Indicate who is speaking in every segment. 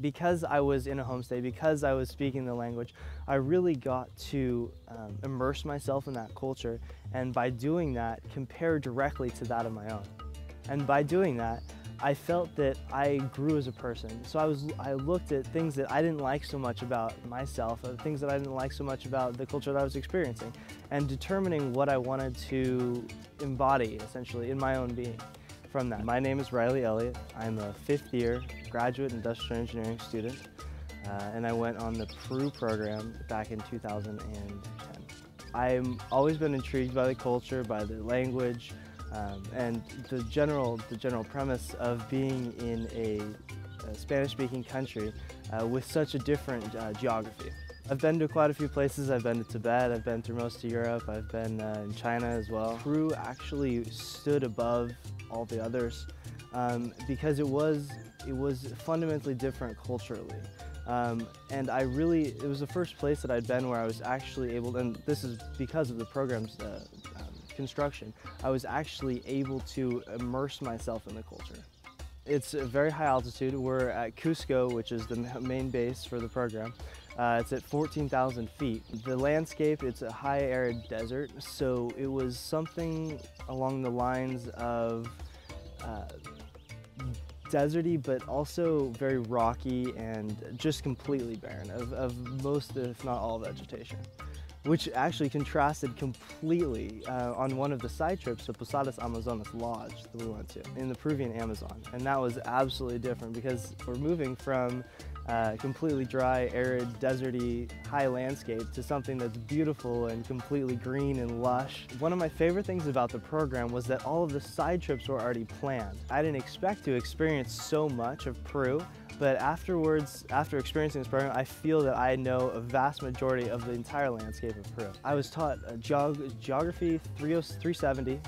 Speaker 1: Because I was in a homestay, because I was speaking the language, I really got to immerse myself in that culture, and by doing that, compare directly to that of my own. And by doing that, I felt that I grew as a person. So I looked at things that I didn't like so much about myself, things that I didn't like so much about the culture that I was experiencing, and determining what I wanted to embody, essentially, in my own being from that. My name is Riley Elliott. I'm a 5th year graduate industrial engineering student, and I went on the Peru program back in 2010. I've always been intrigued by the culture, by the language, and the general premise of being in a Spanish-speaking country with such a different geography. I've been to quite a few places. I've been to Tibet, I've been through most of Europe, I've been in China as well. Peru actually stood above all the others because it was fundamentally different culturally. And it was the first place that I'd been where I was actually able, and this is because of the program's construction, I was actually able to immerse myself in the culture. It's a very high altitude. We're at Cusco, which is the main base for the program. It's at 14,000 feet. The landscape, it's a high arid desert, so it was something along the lines of deserty, but also very rocky and just completely barren of most, if not all, vegetation, which actually contrasted completely on one of the side trips to Posadas Amazonas Lodge that we went to in the Peruvian Amazon. And that was absolutely different because we're moving from completely dry, arid, deserty, high landscape to something that's beautiful and completely green and lush. One of my favorite things about the program was that all of the side trips were already planned. I didn't expect to experience so much of Peru, but afterwards, after experiencing this program, I feel that I know a vast majority of the entire landscape of Peru. I was taught Geography 370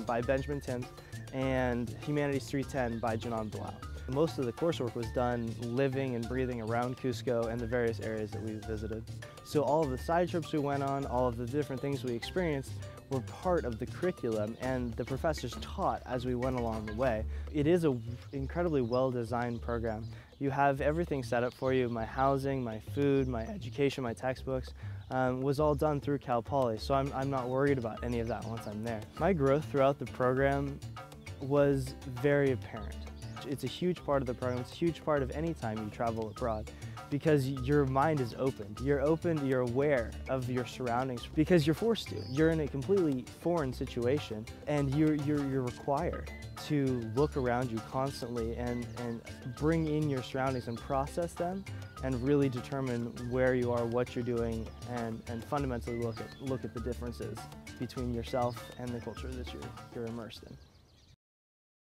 Speaker 1: by Benjamin Tims and Humanities 310 by Janan Bilal. Most of the coursework was done living and breathing around Cusco and the various areas that we visited. So all of the side trips we went on, all of the different things we experienced were part of the curriculum, and the professors taught as we went along the way. It is an incredibly well-designed program. You have everything set up for you. My housing, my food, my education, my textbooks was all done through Cal Poly, so I'm not worried about any of that once I'm there. My growth throughout the program was very apparent. It's a huge part of the program. It's a huge part of any time you travel abroad because your mind is opened. You're open, you're aware of your surroundings because you're forced to. You're in a completely foreign situation and you're required to look around you constantly and bring in your surroundings and process them and really determine where you are, what you're doing, and fundamentally look at the differences between yourself and the culture that you're immersed in.